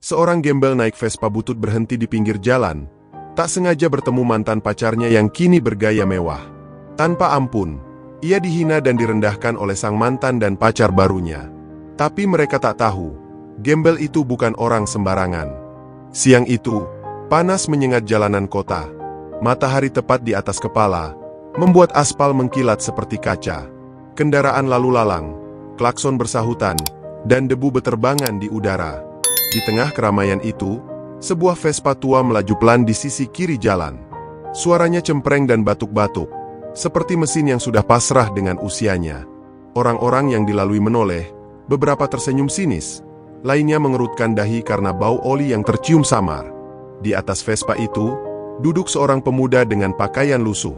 Seorang gembel naik Vespa butut berhenti di pinggir jalan, tak sengaja bertemu mantan pacarnya yang kini bergaya mewah. Tanpa ampun, ia dihina dan direndahkan oleh sang mantan dan pacar barunya. Tapi mereka tak tahu, gembel itu bukan orang sembarangan. Siang itu, panas menyengat jalanan kota. Matahari tepat di atas kepala, membuat aspal mengkilat seperti kaca. Kendaraan lalu lalang, klakson bersahutan, dan debu beterbangan di udara. Di tengah keramaian itu, sebuah Vespa tua melaju pelan di sisi kiri jalan. Suaranya cempreng dan batuk-batuk, seperti mesin yang sudah pasrah dengan usianya. Orang-orang yang dilalui menoleh, beberapa tersenyum sinis, lainnya mengerutkan dahi karena bau oli yang tercium samar. Di atas Vespa itu, duduk seorang pemuda dengan pakaian lusuh.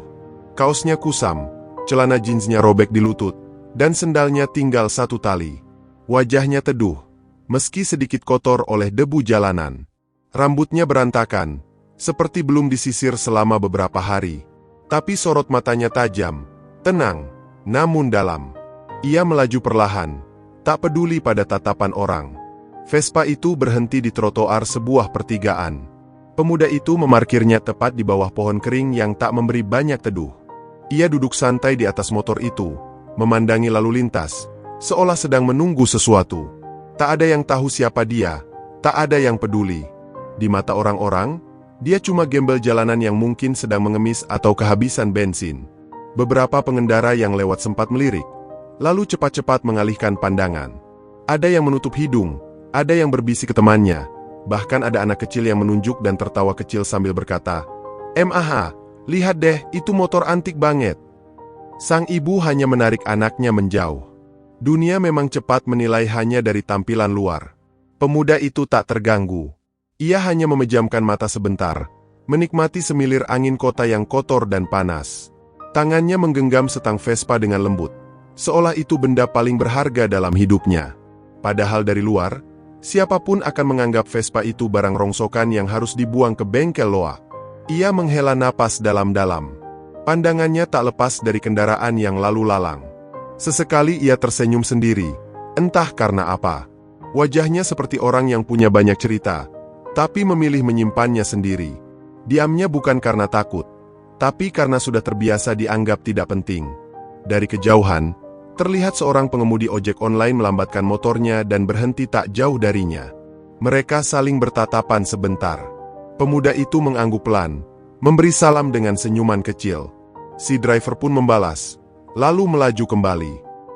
Kaosnya kusam, celana jeansnya robek di lutut, dan sendalnya tinggal satu tali. Wajahnya teduh, meski sedikit kotor oleh debu jalanan. Rambutnya berantakan, seperti belum disisir selama beberapa hari. Tapi sorot matanya tajam, tenang, namun dalam. Ia melaju perlahan, tak peduli pada tatapan orang. Vespa itu berhenti di trotoar sebuah pertigaan. Pemuda itu memarkirnya tepat di bawah pohon kering yang tak memberi banyak teduh. Ia duduk santai di atas motor itu, memandangi lalu lintas, seolah sedang menunggu sesuatu. Tak ada yang tahu siapa dia, tak ada yang peduli. Di mata orang-orang, dia cuma gembel jalanan yang mungkin sedang mengemis atau kehabisan bensin. Beberapa pengendara yang lewat sempat melirik, lalu cepat-cepat mengalihkan pandangan. Ada yang menutup hidung, ada yang berbisik ke temannya, bahkan ada anak kecil yang menunjuk dan tertawa kecil sambil berkata, "MAH, lihat deh, itu motor antik banget." Sang ibu hanya menarik anaknya menjauh. Dunia memang cepat menilai hanya dari tampilan luar. Pemuda itu tak terganggu. Ia hanya memejamkan mata sebentar, menikmati semilir angin kota yang kotor dan panas. Tangannya menggenggam setang Vespa dengan lembut, seolah itu benda paling berharga dalam hidupnya. Padahal dari luar, siapapun akan menganggap Vespa itu barang rongsokan yang harus dibuang ke bengkel loak. Ia menghela napas dalam-dalam. Pandangannya tak lepas dari kendaraan yang lalu lalang. Sesekali ia tersenyum sendiri, entah karena apa. Wajahnya seperti orang yang punya banyak cerita, tapi memilih menyimpannya sendiri. Diamnya bukan karena takut, tapi karena sudah terbiasa dianggap tidak penting. Dari kejauhan, terlihat seorang pengemudi ojek online melambatkan motornya dan berhenti tak jauh darinya. Mereka saling bertatapan sebentar. Pemuda itu mengangguk pelan, memberi salam dengan senyuman kecil. Si driver pun membalas, lalu melaju kembali.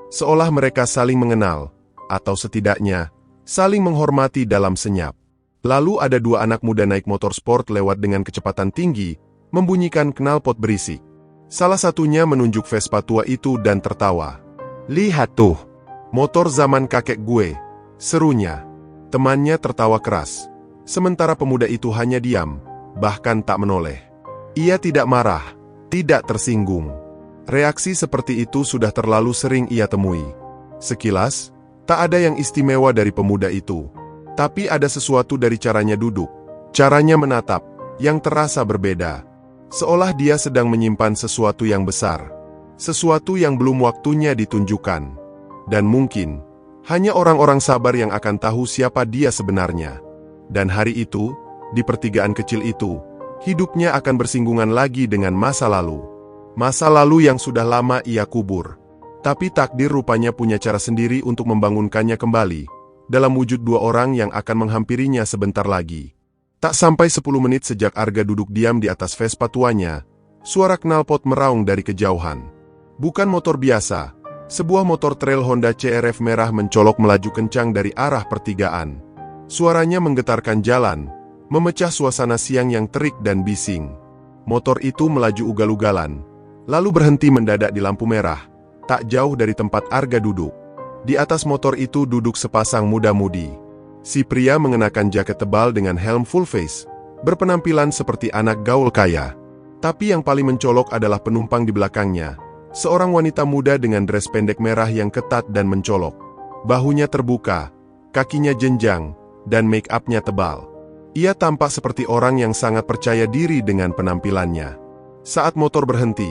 Seolah mereka saling mengenal, atau setidaknya, saling menghormati dalam senyap. Lalu ada dua anak muda naik motor sport lewat dengan kecepatan tinggi, membunyikan knalpot berisik. Salah satunya menunjuk Vespa tua itu dan tertawa. "Lihat tuh, motor zaman kakek gue," serunya. Temannya tertawa keras, sementara pemuda itu hanya diam, bahkan tak menoleh. Ia tidak marah, tidak tersinggung. Reaksi seperti itu sudah terlalu sering ia temui. Sekilas, tak ada yang istimewa dari pemuda itu. Tapi ada sesuatu dari caranya duduk, caranya menatap, yang terasa berbeda. Seolah dia sedang menyimpan sesuatu yang besar. Sesuatu yang belum waktunya ditunjukkan. Dan mungkin, hanya orang-orang sabar yang akan tahu siapa dia sebenarnya. Dan hari itu, di pertigaan kecil itu, hidupnya akan bersinggungan lagi dengan masa lalu. Masa lalu yang sudah lama ia kubur. Tapi takdir rupanya punya cara sendiri untuk membangunkannya kembali, dalam wujud dua orang yang akan menghampirinya sebentar lagi. Tak sampai 10 menit sejak Arga duduk diam di atas Vespa tuanya, suara knalpot meraung dari kejauhan. Bukan motor biasa, sebuah motor trail Honda CR-V merah mencolok melaju kencang dari arah pertigaan. Suaranya menggetarkan jalan, memecah suasana siang yang terik dan bising. Motor itu melaju ugal-ugalan, lalu berhenti mendadak di lampu merah, tak jauh dari tempat Arga duduk. Di atas motor itu duduk sepasang muda-mudi. Si pria mengenakan jaket tebal dengan helm full face, berpenampilan seperti anak gaul kaya. Tapi yang paling mencolok adalah penumpang di belakangnya, seorang wanita muda dengan dress pendek merah yang ketat dan mencolok. Bahunya terbuka, kakinya jenjang, dan make-up-nya tebal. Ia tampak seperti orang yang sangat percaya diri dengan penampilannya. Saat motor berhenti,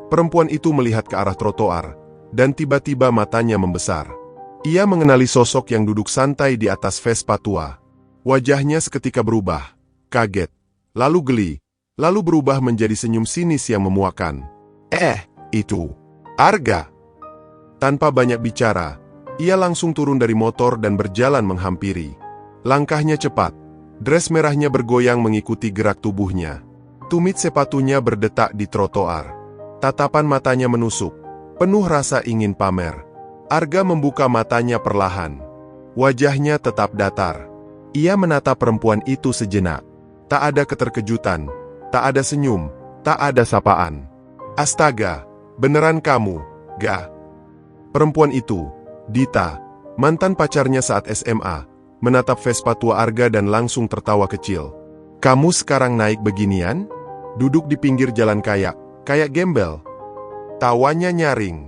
perempuan itu melihat ke arah trotoar, dan tiba-tiba matanya membesar. Ia mengenali sosok yang duduk santai di atas Vespa tua. Wajahnya seketika berubah, kaget, lalu geli, lalu berubah menjadi senyum sinis yang memuakkan. Itu Arga. Tanpa banyak bicara, ia langsung turun dari motor dan berjalan menghampiri. Langkahnya cepat, dres merahnya bergoyang mengikuti gerak tubuhnya. Tumit sepatunya berdetak di trotoar. Tatapan matanya menusuk, penuh rasa ingin pamer. Arga membuka matanya perlahan. Wajahnya tetap datar. Ia menatap perempuan itu sejenak. Tak ada keterkejutan, tak ada senyum, tak ada sapaan. Astaga, beneran kamu, Ga? Perempuan itu, Dita, mantan pacarnya saat SMA, menatap Vespa tua Arga dan langsung tertawa kecil. Kamu sekarang naik beginian? Duduk di pinggir jalan kayak gembel. Tawanya nyaring.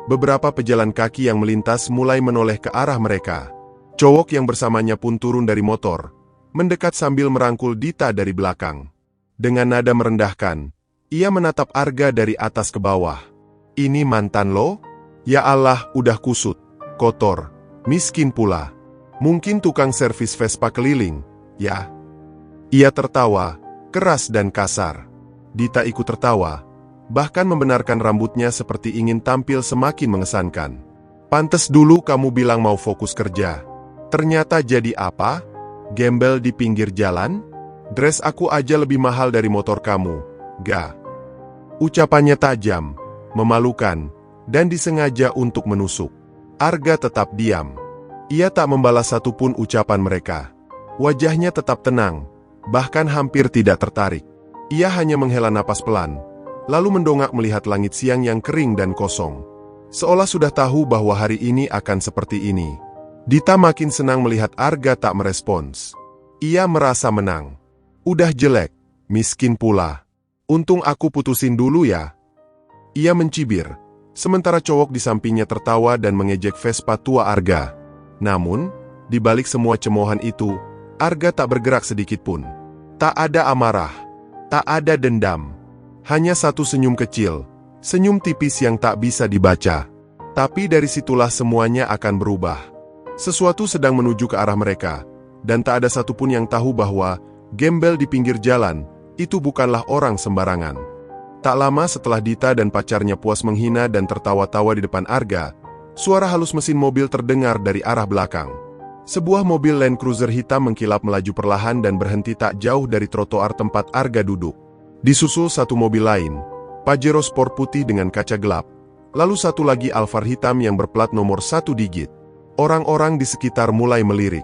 Beberapa pejalan kaki yang melintas mulai menoleh ke arah mereka. Cowok yang bersamanya pun turun dari motor, mendekat sambil merangkul Dita dari belakang. Dengan nada merendahkan, ia menatap Arga dari atas ke bawah. Ini mantan lo? Ya Allah, udah kusut, kotor, miskin pula. Mungkin tukang servis Vespa keliling, ya? Ia tertawa, keras dan kasar. Dita ikut tertawa, bahkan membenarkan rambutnya seperti ingin tampil semakin mengesankan. Pantes dulu kamu bilang mau fokus kerja. Ternyata jadi apa? Gembel di pinggir jalan? Dress aku aja lebih mahal dari motor kamu, Ga. Ucapannya tajam, memalukan, dan disengaja untuk menusuk. Arga tetap diam. Ia tak membalas satupun ucapan mereka. Wajahnya tetap tenang, bahkan hampir tidak tertarik. Ia hanya menghela napas pelan, lalu mendongak melihat langit siang yang kering dan kosong. Seolah sudah tahu bahwa hari ini akan seperti ini. Dita makin senang melihat Arga tak merespons. Ia merasa menang. Udah jelek, miskin pula. Untung aku putusin dulu ya. Ia mencibir, sementara cowok di sampingnya tertawa dan mengejek Vespa tua Arga. Namun, di balik semua cemoohan itu, Arga tak bergerak sedikit pun. Tak ada amarah, tak ada dendam. Hanya satu senyum kecil, senyum tipis yang tak bisa dibaca. Tapi dari situlah semuanya akan berubah. Sesuatu sedang menuju ke arah mereka, dan tak ada satupun yang tahu bahwa gembel di pinggir jalan itu bukanlah orang sembarangan. Tak lama setelah Dita dan pacarnya puas menghina dan tertawa-tawa di depan Arga, suara halus mesin mobil terdengar dari arah belakang. Sebuah mobil Land Cruiser hitam mengkilap melaju perlahan dan berhenti tak jauh dari trotoar tempat Arga duduk. Disusul satu mobil lain, Pajero Sport putih dengan kaca gelap, lalu satu lagi Alphard hitam yang berplat nomor 1 digit. Orang-orang di sekitar mulai melirik.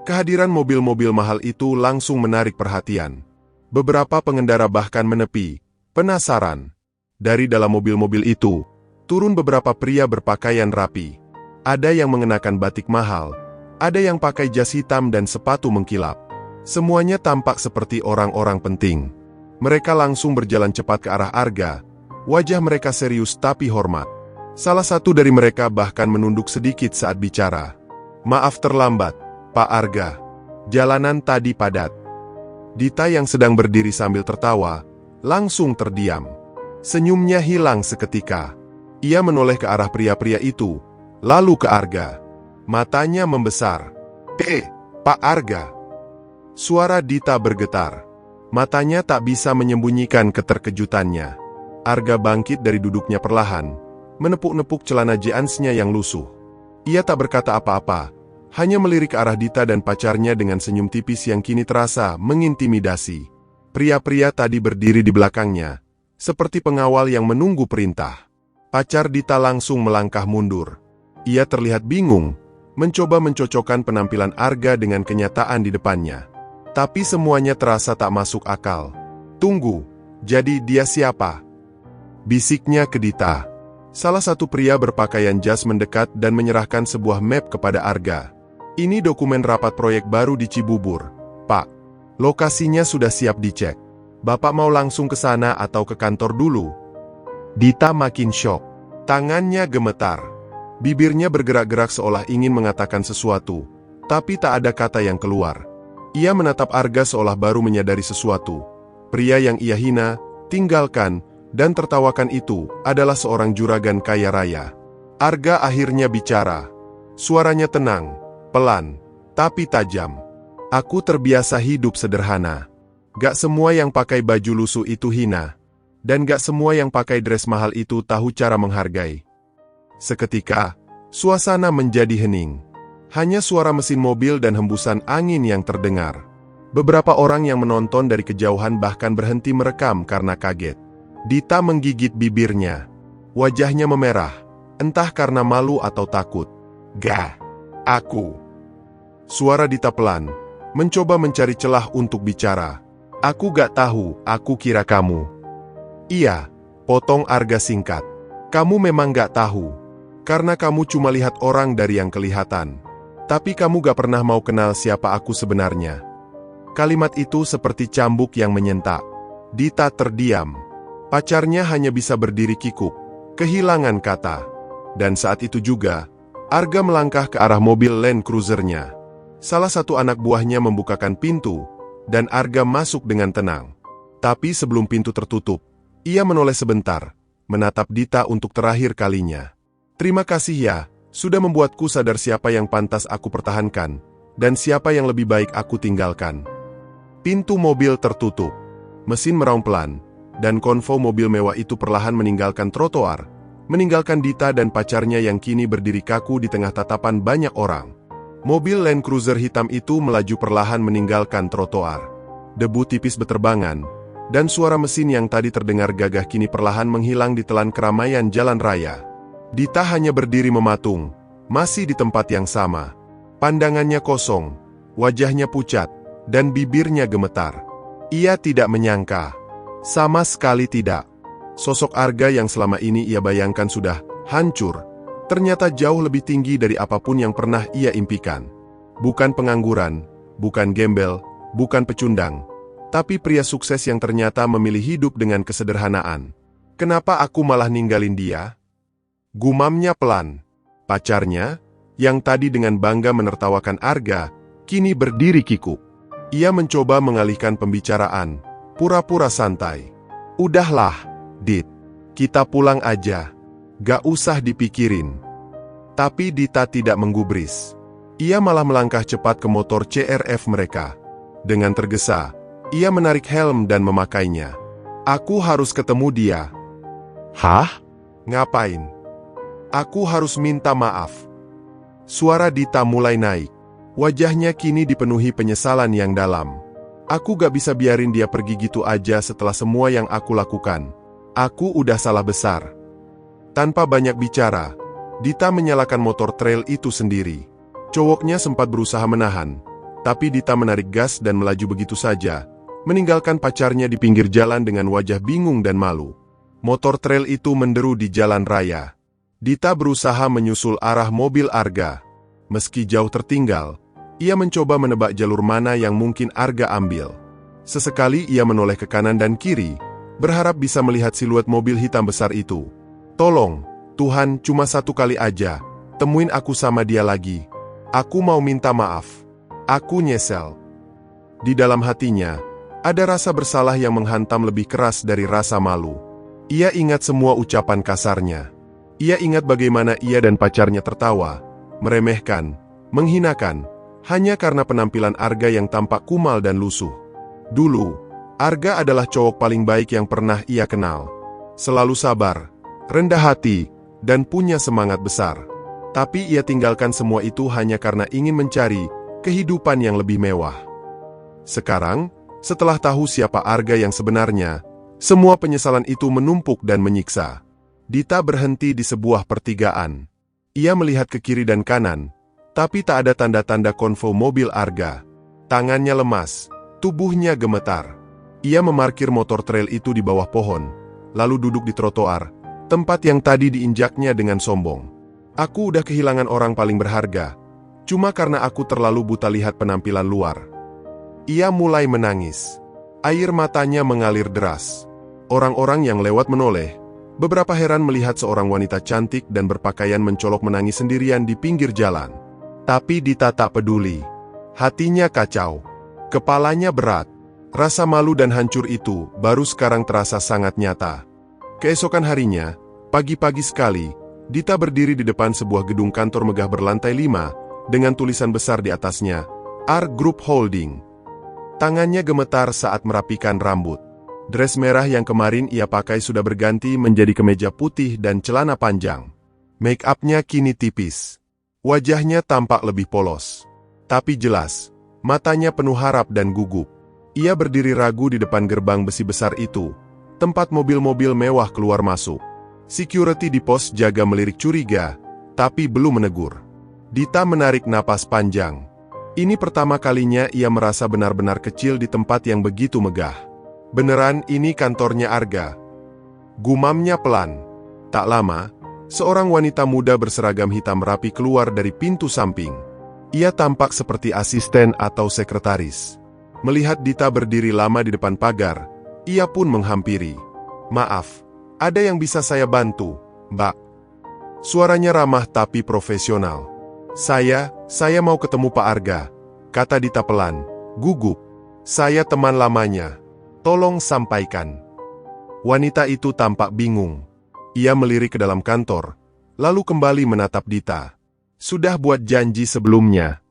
Kehadiran mobil-mobil mahal itu langsung menarik perhatian. Beberapa pengendara bahkan menepi, penasaran. Dari dalam mobil-mobil itu, turun beberapa pria berpakaian rapi. Ada yang mengenakan batik mahal, ada yang pakai jas hitam dan sepatu mengkilap. Semuanya tampak seperti orang-orang penting. Mereka langsung berjalan cepat ke arah Arga. Wajah mereka serius tapi hormat. Salah satu dari mereka bahkan menunduk sedikit saat bicara. Maaf terlambat, Pak Arga. Jalanan tadi padat. Dita yang sedang berdiri sambil tertawa, langsung terdiam. Senyumnya hilang seketika. Ia menoleh ke arah pria-pria itu, lalu ke Arga. Matanya membesar. Pak Arga. Suara Dita bergetar. Matanya tak bisa menyembunyikan keterkejutannya. Arga bangkit dari duduknya perlahan, menepuk-nepuk celana jeansnya yang lusuh. Ia tak berkata apa-apa, hanya melirik ke arah Dita dan pacarnya dengan senyum tipis yang kini terasa mengintimidasi. Pria-pria tadi berdiri di belakangnya, seperti pengawal yang menunggu perintah. Pacar Dita langsung melangkah mundur. Ia terlihat bingung, mencoba mencocokkan penampilan Arga dengan kenyataan di depannya. Tapi semuanya terasa tak masuk akal. Tunggu, jadi dia siapa? Bisiknya ke Dita. Salah satu pria berpakaian jas mendekat dan menyerahkan sebuah map kepada Arga. Ini dokumen rapat proyek baru di Cibubur, Pak. Lokasinya sudah siap dicek. Bapak mau langsung ke sana atau ke kantor dulu? Dita makin syok. Tangannya gemetar. Bibirnya bergerak-gerak seolah ingin mengatakan sesuatu, tapi tak ada kata yang keluar. Ia menatap Arga seolah baru menyadari sesuatu. Pria yang ia hina, tinggalkan, dan tertawakan itu adalah seorang juragan kaya raya. Arga akhirnya bicara. Suaranya tenang, pelan, tapi tajam. Aku terbiasa hidup sederhana. Gak semua yang pakai baju lusuh itu hina. Dan gak semua yang pakai dress mahal itu tahu cara menghargai. Seketika, suasana menjadi hening. Hanya suara mesin mobil dan hembusan angin yang terdengar. Beberapa orang yang menonton dari kejauhan bahkan berhenti merekam karena kaget. Dita menggigit bibirnya. Wajahnya memerah, entah karena malu atau takut. Gak, aku. Suara Dita pelan, mencoba mencari celah untuk bicara. Aku gak tahu, aku kira kamu. Iya, potong Arga singkat. Kamu memang gak tahu. Karena kamu cuma lihat orang dari yang kelihatan. Tapi kamu gak pernah mau kenal siapa aku sebenarnya. Kalimat itu seperti cambuk yang menyentak. Dita terdiam. Pacarnya hanya bisa berdiri kikuk. Kehilangan kata. Dan saat itu juga, Arga melangkah ke arah mobil Land Cruiser-nya. Salah satu anak buahnya membukakan pintu, dan Arga masuk dengan tenang. Tapi sebelum pintu tertutup, ia menoleh sebentar, menatap Dita untuk terakhir kalinya. Terima kasih ya, sudah membuatku sadar siapa yang pantas aku pertahankan, dan siapa yang lebih baik aku tinggalkan. Pintu mobil tertutup. Mesin meraung pelan, dan konvo mobil mewah itu perlahan meninggalkan trotoar, meninggalkan Dita dan pacarnya yang kini berdiri kaku di tengah tatapan banyak orang. Mobil Land Cruiser hitam itu melaju perlahan meninggalkan trotoar. Debu tipis beterbangan, dan suara mesin yang tadi terdengar gagah kini perlahan menghilang di telan keramaian jalan raya. Dita hanya berdiri mematung, masih di tempat yang sama. Pandangannya kosong, wajahnya pucat, dan bibirnya gemetar. Ia tidak menyangka. Sama sekali tidak. Sosok Arga yang selama ini ia bayangkan sudah hancur, ternyata jauh lebih tinggi dari apapun yang pernah ia impikan. Bukan pengangguran, bukan gembel, bukan pecundang, tapi pria sukses yang ternyata memilih hidup dengan kesederhanaan. Kenapa aku malah ninggalin dia? Gumamnya pelan. Pacarnya, yang tadi dengan bangga menertawakan Arga, kini berdiri kikuk. Ia mencoba mengalihkan pembicaraan, pura-pura santai. Udahlah, Dit. Kita pulang aja. Gak usah dipikirin. Tapi Dita tidak menggubris. Ia malah melangkah cepat ke motor CRF mereka. Dengan tergesa, ia menarik helm dan memakainya. Aku harus ketemu dia. Hah? Ngapain? Aku harus minta maaf. Suara Dita mulai naik. Wajahnya kini dipenuhi penyesalan yang dalam. Aku gak bisa biarin dia pergi gitu aja setelah semua yang aku lakukan. Aku udah salah besar. Tanpa banyak bicara, Dita menyalakan motor trail itu sendiri. Cowoknya sempat berusaha menahan, tapi Dita menarik gas dan melaju begitu saja, meninggalkan pacarnya di pinggir jalan dengan wajah bingung dan malu. Motor trail itu menderu di jalan raya. Dita berusaha menyusul arah mobil Arga. Meski jauh tertinggal, ia mencoba menebak jalur mana yang mungkin Arga ambil. Sesekali ia menoleh ke kanan dan kiri, berharap bisa melihat siluet mobil hitam besar itu. Tolong, Tuhan, cuma satu kali aja, temuin aku sama dia lagi. Aku mau minta maaf. Aku nyesel. Di dalam hatinya, ada rasa bersalah yang menghantam lebih keras dari rasa malu. Ia ingat semua ucapan kasarnya. Ia ingat bagaimana ia dan pacarnya tertawa, meremehkan, menghinakan, hanya karena penampilan Arga yang tampak kumal dan lusuh. Dulu, Arga adalah cowok paling baik yang pernah ia kenal. Selalu sabar, rendah hati, dan punya semangat besar. Tapi ia tinggalkan semua itu hanya karena ingin mencari kehidupan yang lebih mewah. Sekarang, setelah tahu siapa Arga yang sebenarnya, semua penyesalan itu menumpuk dan menyiksa. Dita berhenti di sebuah pertigaan. Ia melihat ke kiri dan kanan, tapi tak ada tanda-tanda konvo mobil Arga. Tangannya lemas, tubuhnya gemetar. Ia memarkir motor trail itu di bawah pohon, lalu duduk di trotoar, tempat yang tadi diinjaknya dengan sombong. Aku udah kehilangan orang paling berharga, cuma karena aku terlalu buta lihat penampilan luar. Ia mulai menangis. Air matanya mengalir deras. Orang-orang yang lewat menoleh. Beberapa heran melihat seorang wanita cantik dan berpakaian mencolok menangis sendirian di pinggir jalan. Tapi Dita tak peduli. Hatinya kacau. Kepalanya berat. Rasa malu dan hancur itu baru sekarang terasa sangat nyata. Keesokan harinya, pagi-pagi sekali, Dita berdiri di depan sebuah gedung kantor megah berlantai 5, dengan tulisan besar di atasnya, R Group Holding. Tangannya gemetar saat merapikan rambut. Dress merah yang kemarin ia pakai sudah berganti menjadi kemeja putih dan celana panjang. Make up-nya kini tipis. Wajahnya tampak lebih polos. Tapi jelas, matanya penuh harap dan gugup. Ia berdiri ragu di depan gerbang besi besar itu, tempat mobil-mobil mewah keluar masuk. Security di pos jaga melirik curiga, tapi belum menegur. Dita menarik napas panjang. Ini pertama kalinya ia merasa benar-benar kecil di tempat yang begitu megah. Beneran ini kantornya Arga? Gumamnya pelan. Tak lama, seorang wanita muda berseragam hitam rapi keluar dari pintu samping. Ia tampak seperti asisten atau sekretaris. Melihat Dita berdiri lama di depan pagar, ia pun menghampiri. "Maaf, ada yang bisa saya bantu, Mbak?" Suaranya ramah tapi profesional. Saya mau ketemu Pak Arga," kata Dita pelan, gugup. "Saya teman lamanya. Tolong sampaikan." Wanita itu tampak bingung. Ia melirik ke dalam kantor, lalu kembali menatap Dita. "Sudah buat janji sebelumnya?"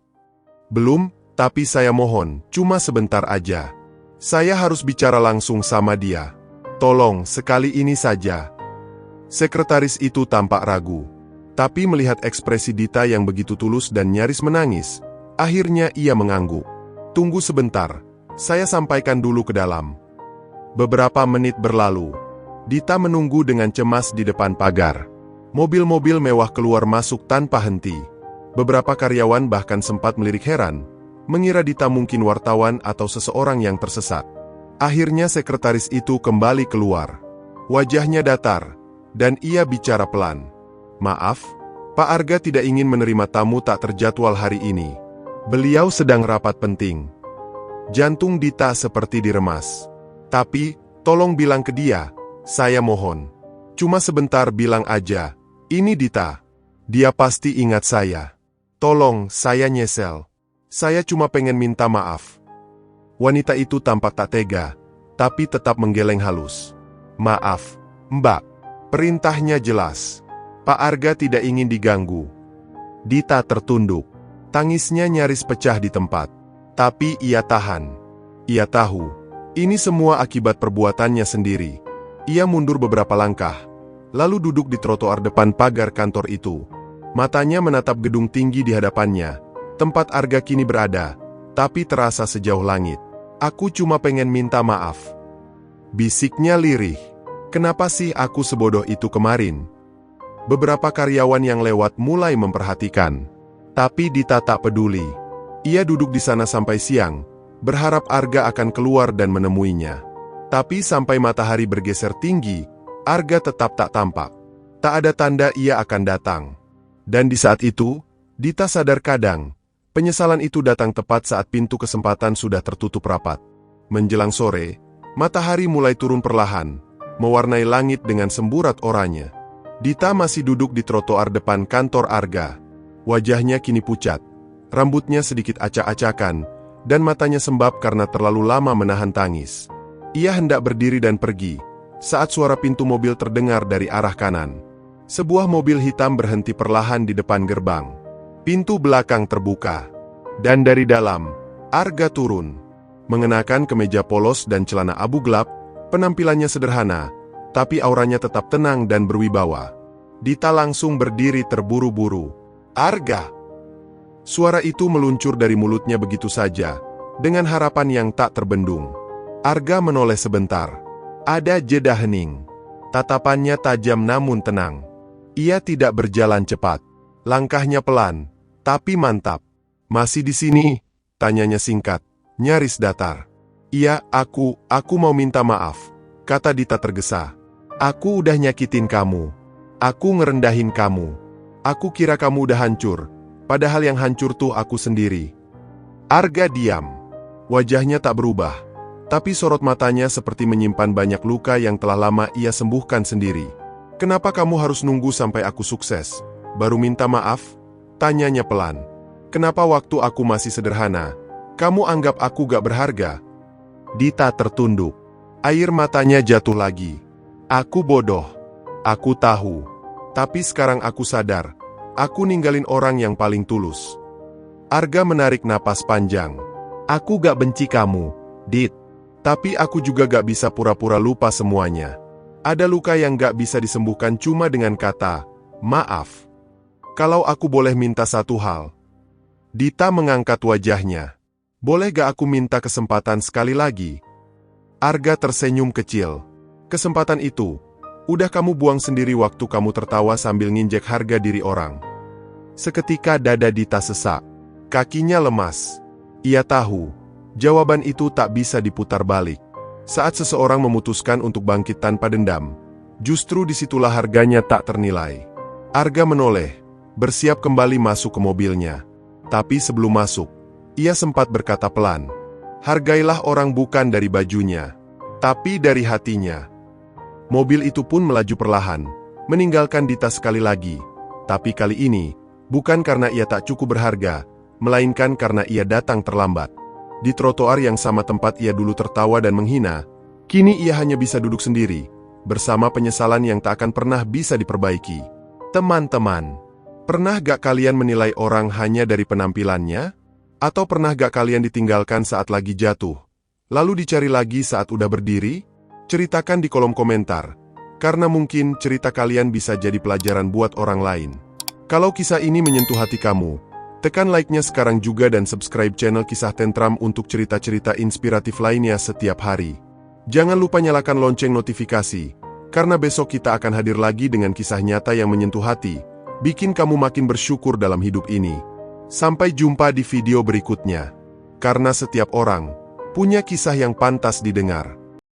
"Belum, tapi saya mohon, cuma sebentar aja. Saya harus bicara langsung sama dia. Tolong, sekali ini saja." Sekretaris itu tampak ragu. Tapi melihat ekspresi Dita yang begitu tulus dan nyaris menangis, akhirnya ia mengangguk. "Tunggu sebentar, saya sampaikan dulu ke dalam." Beberapa menit berlalu. Dita menunggu dengan cemas di depan pagar. Mobil-mobil mewah keluar masuk tanpa henti. Beberapa karyawan bahkan sempat melirik heran, mengira Dita mungkin wartawan atau seseorang yang tersesat. Akhirnya sekretaris itu kembali keluar. Wajahnya datar, dan ia bicara pelan. "Maaf, Pak Arga tidak ingin menerima tamu tak terjadwal hari ini. Beliau sedang rapat penting." Jantung Dita seperti diremas. "Tapi, tolong bilang ke dia, saya mohon. Cuma sebentar bilang aja, ini Dita. Dia pasti ingat saya. Tolong, saya nyesel. Saya cuma pengen minta maaf." Wanita itu tampak tak tega, tapi tetap menggeleng halus. "Maaf, Mbak. Perintahnya jelas. Pak Arga tidak ingin diganggu." Dita tertunduk. Tangisnya nyaris pecah di tempat. Tapi ia tahan. Ia tahu, ini semua akibat perbuatannya sendiri. Ia mundur beberapa langkah, lalu duduk di trotoar depan pagar kantor itu. Matanya menatap gedung tinggi di hadapannya, tempat Arga kini berada, tapi terasa sejauh langit. "Aku cuma pengen minta maaf," bisiknya lirih. "Kenapa sih aku sebodoh itu kemarin?" Beberapa karyawan yang lewat mulai memperhatikan. Tapi Dita tak peduli. Ia duduk di sana sampai siang, berharap Arga akan keluar dan menemuinya. Tapi sampai matahari bergeser tinggi, Arga tetap tak tampak. Tak ada tanda ia akan datang. Dan di saat itu, Dita sadar kadang, penyesalan itu datang tepat saat pintu kesempatan sudah tertutup rapat. Menjelang sore, matahari mulai turun perlahan, mewarnai langit dengan semburat oranye. Dita masih duduk di trotoar depan kantor Arga. Wajahnya kini pucat, rambutnya sedikit acak-acakan, dan matanya sembab karena terlalu lama menahan tangis. Ia hendak berdiri dan pergi, saat suara pintu mobil terdengar dari arah kanan. Sebuah mobil hitam berhenti perlahan di depan gerbang. Pintu belakang terbuka, dan dari dalam, Arga turun. Mengenakan kemeja polos dan celana abu gelap, penampilannya sederhana, tapi auranya tetap tenang dan berwibawa. Dita langsung berdiri terburu-buru. "Arga!" Suara itu meluncur dari mulutnya begitu saja, dengan harapan yang tak terbendung. Arga menoleh sebentar. Ada jeda hening. Tatapannya tajam namun tenang. Ia tidak berjalan cepat. Langkahnya pelan, tapi mantap. "Masih di sini?" tanyanya singkat, nyaris datar. "Iya, aku mau minta maaf," kata Dita tergesa. "Aku udah nyakitin kamu. Aku ngerendahin kamu. Aku kira kamu udah hancur. Padahal yang hancur tuh aku sendiri." Arga diam. Wajahnya tak berubah, tapi sorot matanya seperti menyimpan banyak luka yang telah lama ia sembuhkan sendiri. "Kenapa kamu harus nunggu sampai aku sukses, baru minta maaf?" tanyanya pelan. "Kenapa waktu aku masih sederhana, kamu anggap aku gak berharga?" Dita tertunduk. Air matanya jatuh lagi. "Aku bodoh. Aku tahu. Tapi sekarang aku sadar, aku ninggalin orang yang paling tulus. Arga menarik napas panjang. Aku gak benci kamu, Dit. Tapi aku juga gak bisa pura-pura lupa semuanya. Ada luka yang gak bisa disembuhkan cuma dengan kata, maaf. Kalau aku boleh minta satu hal. Dita mengangkat wajahnya. Boleh gak aku minta kesempatan sekali lagi? Arga tersenyum kecil. Kesempatan itu, udah kamu buang sendiri waktu kamu tertawa sambil nginjek harga diri orang. Seketika dada Dita sesak. Kakinya lemas. Ia tahu, jawaban itu tak bisa diputar balik. Saat seseorang memutuskan untuk bangkit tanpa dendam, justru disitulah harganya tak ternilai. Arga menoleh, bersiap kembali masuk ke mobilnya. Tapi sebelum masuk, ia sempat berkata pelan, hargailah orang bukan dari bajunya, tapi dari hatinya. Mobil itu pun melaju perlahan, meninggalkan Dita sekali lagi. Tapi kali ini, bukan karena ia tak cukup berharga, melainkan karena ia datang terlambat. Di trotoar yang sama tempat ia dulu tertawa dan menghina, kini ia hanya bisa duduk sendiri, bersama penyesalan yang tak akan pernah bisa diperbaiki. Teman-teman, pernah gak kalian menilai orang hanya dari penampilannya? Atau pernah gak kalian ditinggalkan saat lagi jatuh, lalu dicari lagi saat udah berdiri? Ceritakan di kolom komentar, karena mungkin cerita kalian bisa jadi pelajaran buat orang lain. Kalau kisah ini menyentuh hati kamu, tekan like-nya sekarang juga dan subscribe channel Kisah Tentram untuk cerita-cerita inspiratif lainnya setiap hari. Jangan lupa nyalakan lonceng notifikasi, karena besok kita akan hadir lagi dengan kisah nyata yang menyentuh hati, bikin kamu makin bersyukur dalam hidup ini. Sampai jumpa di video berikutnya. Karena setiap orang punya kisah yang pantas didengar.